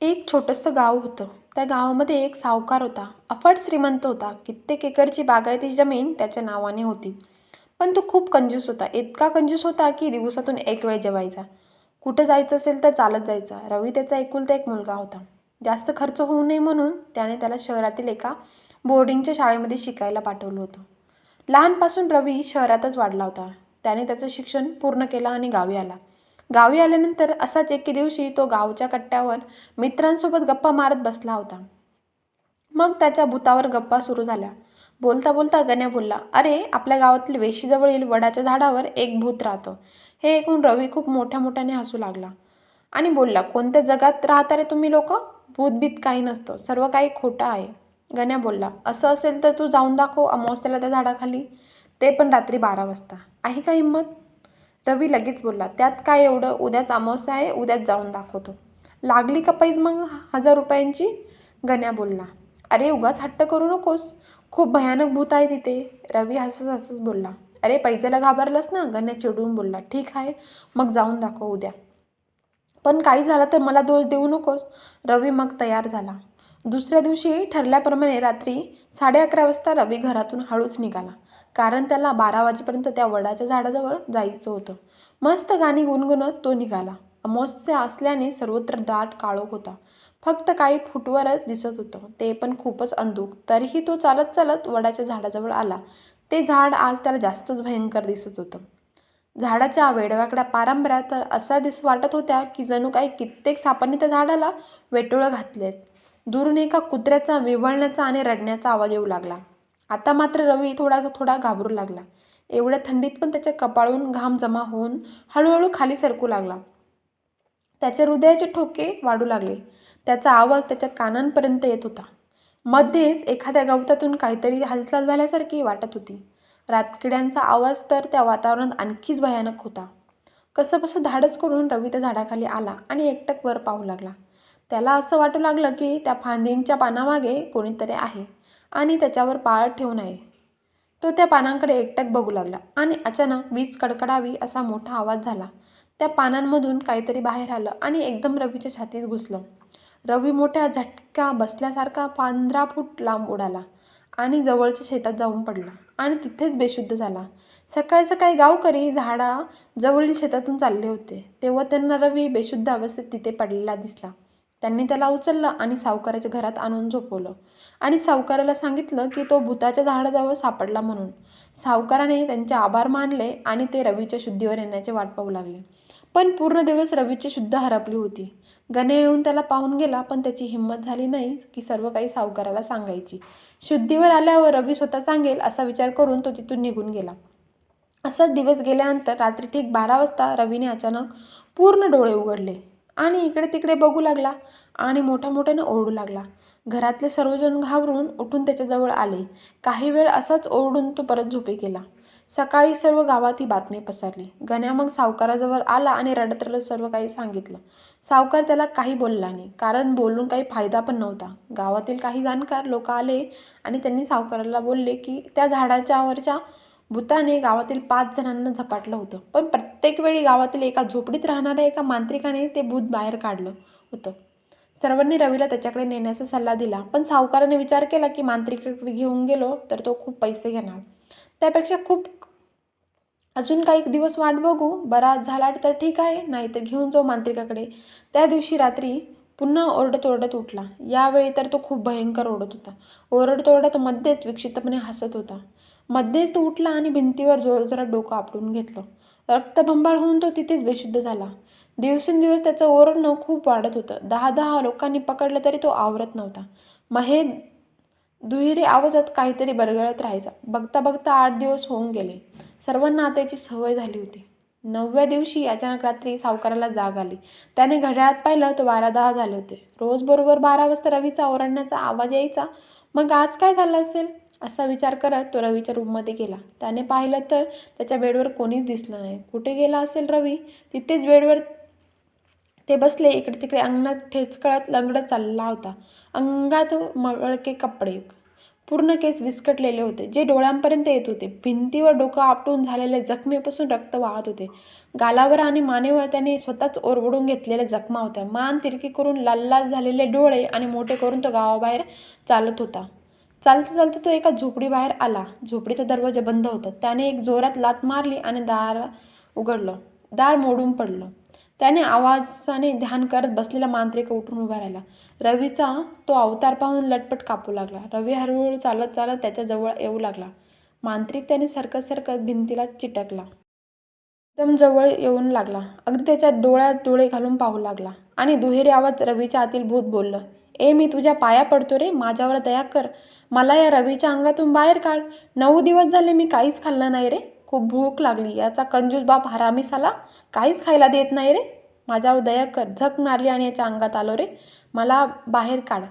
एक छोटंसं गाव होतं. त्या गावामध्ये एक सावकार होता. अफाट श्रीमंत होता. कित्येक एकरची बागायती जमीन त्याच्या नावाने होती. पण तो खूप कंजूस होता. इतका कंजूस होता की दिवसातून एक वेळ जेवायचा. कुठं जायचं असेल तर चालत जायचा. रवी त्याचा एकुलता एक मुलगा होता. जास्त खर्च होऊ नये म्हणून त्याने त्याला शहरातील एका बोर्डिंगच्या शाळेमध्ये शिकायला पाठवलं होतं. लहानपासून रवी शहरातच वाढला होता. त्याने त्याचं शिक्षण पूर्ण केलं आणि गावी आला. गावी आल्यानंतर असाच एके दिवशी तो गावच्या कट्ट्यावर मित्रांसोबत गप्पा मारत बसला होता. मग त्याच्या भुतावर गप्पा सुरू झाल्या. बोलता बोलता गण्या बोलला, "अरे, आपल्या गावातील वेशीजवळील वडाच्या झाडावर एक भूत राहतं." हे ऐकून रवी खूप मोठ्या मोठ्याने हसू लागला आणि बोलला, "कोणत्या जगात राहता रे तुम्ही लोक? भूतबीत काही नसतं. सर्व काही खोटं आहे." गण्या बोलला, "असं असेल तर तू जाऊन दाखव अमावास्येला त्या झाडाखाली. ते पण रात्री 12 वाजता. आहे का हिंमत?" रवी लगेच बोलला, "त्यात काय एवढं? उद्याच अमावस्या आहे. उद्याच जाऊन दाखवतो." "लागली का पैज मग 1000 रुपयांची?" गण्या बोलला. "अरे, उगाच हट्ट करू नकोस. खूप भयानक भूत आहे तिथे." रवी हसत हसत बोलला. "अरे, पैजेला घाबरलास ना?" गण्या चिडून बोलला. "ठीक आहे, मग जाऊन दाखव उद्या. पण काही झालं तर मला दोष देऊ नकोस." रवी मग तयार झाला. दुसऱ्या दिवशी ठरल्याप्रमाणे रात्री 11:30 वाजता रवी घरातून हळूच निघाला. कारण त्याला 12 वाजेपर्यंत त्या वडाच्या झाडाजवळ जायचं होतं. मस्त गाणी गुणगुणत तो निघाला. अमावास्या असल्याने सर्वत्र दाट काळोख होता. फक्त काही फुटवरच दिसत होतं, ते पण खूपच अंधुक. तरीही तो चालत चालत वडाच्या झाडाजवळ आला. ते झाड आज त्याला जास्तच भयंकर दिसत होतं. झाडाच्या वेडवाकड्या पारंब्या तर असा वाटत होत्या की जणू काही कित्येक सापांनी त्या झाडाला वेटोळं घातलेत. दुरून एका कुत्र्याचा विव्हळण्याचा आणि रडण्याचा आवाज येऊ लागला. आता मात्र रवी थोडा थोडा घाबरू लागला. एवढ्या थंडीत पण त्याच्या कपाळून घाम जमा होऊन हळूहळू खाली सरकू लागला. त्याच्या हृदयाचे ठोके वाढू लागले. त्याचा आवाज त्याच्या कानांपर्यंत येत होता. मध्येच एखाद्या गवतातून काहीतरी हालचाल झाल्यासारखी वाटत होती. रातकिड्यांचा आवाज तर त्या वातावरणात आणखीच भयानक होता. कसंबसं धाडस करून रवी त्या झाडाखाली आला आणि एकटक वर पाहू लागला. त्याला असं वाटू लागलं की त्या फांदींच्या पानामागे कोणीतरी आहे आणि त्याच्यावर पाळत ठेवून आहे. तो त्या पानांकडे एकटक बघू लागला आणि अचानक वीज कडकडावी असा मोठा आवाज झाला. त्या पानांमधून काहीतरी बाहेर आलं आणि एकदम रवीच्या छातीत घुसलं. रवी मोठ्या झटका बसल्यासारखा 15 फूट लांब उडाला आणि जवळच्या शेतात जाऊन पडला आणि तिथेच बेशुद्ध झाला. सकाळी सकाळी गावकरी जवळील शेतातून चालले होते, तेव्हा त्यांना रवी बेशुद्ध अवस्थेत तिथे पडलेला दिसला. त्यांनी त्याला उचललं आणि सावकाराच्या घरात आणून झोपवलं आणि सावकाराला सांगितलं की तो भुताच्या झाडाजवळ सापडला म्हणून. सावकाराने त्यांचे आभार मानले आणि ते रवीच्या शुद्धीवर येण्याची वाट पाहू लागले. पण पूर्ण दिवस रवीची शुद्ध हरपली होती. गण्या येऊन त्याला पाहून गेला, पण त्याची हिंमत झाली नाही की सर्व काही सावकाराला सांगायची. शुद्धीवर आल्यावर रवी स्वतः सांगेल असा विचार करून तो तिथून निघून गेला. असाच दिवस गेल्यानंतर रात्री ठीक 12 वाजता रवीने अचानक पूर्ण डोळे उघडले आणि इकडे तिकडे बघू लागला आणि मोठ्या मोठ्याने ओरडू लागला. घरातले सर्वजण घाबरून उठून त्याच्याजवळ आले. काही वेळ असाच ओरडून तो परत झोपी गेला. सकाळी सर्व गावात ही बातमी पसरली. गण्या मग सावकाराजवळ आला आणि रडत रडत सर्व काही सांगितलं. सावकार त्याला काही बोलला नाही, कारण बोलून काही फायदा पण नव्हता. गावातील काही जाणकार लोक आले आणि त्यांनी सावकाराला बोलले की त्या झाडाच्या वरच्या भुताने गावातील 5 जणांना झपाटलं होतं, पण प्रत्येक वेळी गावातील एका झोपडीत राहणाऱ्या एका मांत्रिकाने ते भूत बाहेर काढलं होतं. सर्वांनी रवीला त्याच्याकडे नेण्याचा सल्ला दिला, पण सावकाराने विचार केला की मांत्रिकाकडे घेऊन गेलो तर तो खूप पैसे घेणार. त्यापेक्षा खूप अजून काही दिवस वाट बघू, बरा झाला तर ठीक आहे, नाहीतर घेऊन जाऊ मांत्रिकाकडे. त्या दिवशी रात्री पुन्हा ओरडत ओरडत उठला. यावेळी तर तो खूप भयंकर ओरडत होता. ओरडत ओरडत मध्येच विक्षिप्तपणे हसत होता. मध्येच तो उठला आणि भिंतीवर जोरजोरात डोकं आपटून घेतलं. रक्तबंबाळ होऊन तो तिथेच बेशुद्ध झाला. दिवसेंदिवस त्याचं ओरडणं खूप वाढत होतं. 10-10 लोकांनी पकडलं तरी तो आवरत नव्हता. मग हे दुहेरी आवाजात काहीतरी बरगळत राहायचा. बघता बघता 8 दिवस होऊन गेले. सर्वांना आता याची सवय झाली होती. 9व्या दिवशी अचानक रात्री सावकाराला जाग आली. त्याने घड्याळात पाहिलं तर 12:10 झाले होते. रोज बरोबर 12 वाजता रवीचा ओरडण्याचा आवाज यायचा. मग आज काय झालं असेल असा विचार करत तो रवीच्या रूममध्ये गेला. त्याने पाहिलं तर त्याच्या बेडवर कोणीच दिसलं नाही. कुठे गेला असेल रवी? तिथेच बेडवर ते बसले. इकडे तिकडे अंगणात ठेचकळत लंगडत चालला होता. अंगात मळके कपडे, पूर्ण केस विस्कटलेले होते जे डोळ्यांपर्यंत येत होते. भिंतीवर डोकं आपटून झालेल्या जखमेपासून रक्त वाहत होते. गालावर आणि मानेवर त्याने स्वतःच ओरबडून घेतलेल्या जखमा होत्या. मान तिरकी करून लाल लाल झालेले डोळे आणि मोठे करून तो गावाबाहेर चालत होता. चालता चालता तो एका झोपडीबाहेर आला. झोपडीचा दरवाजा बंद होता. त्याने एक जोरात लाथ मारली आणि दार उघडलं. दार मोडून पडलं. त्याने आवाजाने ध्यान करत बसलेला मांत्रिक उठून उभा राहिला. रवीचा तो अवतार पाहून लटपट कापू लागला. रवी हळूहळू चालत चालत त्याच्या जवळ येऊ लागला. मांत्रिक त्याने सरकत सरकत भिंतीला चिटकला. एकदम जवळ येऊन लागला. अगदी त्याच्या डोळ्यात डोळे घालून पाहू लागला आणि दुहेरी आवाज रवीच्या आतील भूत बोललं, "ए, मी तुझ्या पाया पडतो रे, माझ्यावर दया कर. मला या रवीच्या अंगातून बाहेर काढ. 9 दिवस झाले मी काहीच खाल्लं नाही रे. खूप भूक लागली. याचा कंजूस बाप हरामी साला काहीच खायला देत नाही रे. माझ्यावर दया कर." झक मारली आणि याच्या अंगात आलो रे. मला बाहेर काढ.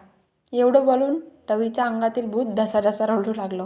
एवढं बोलून रवीच्या अंगातील भूत ढसाढसा रडू लागलं.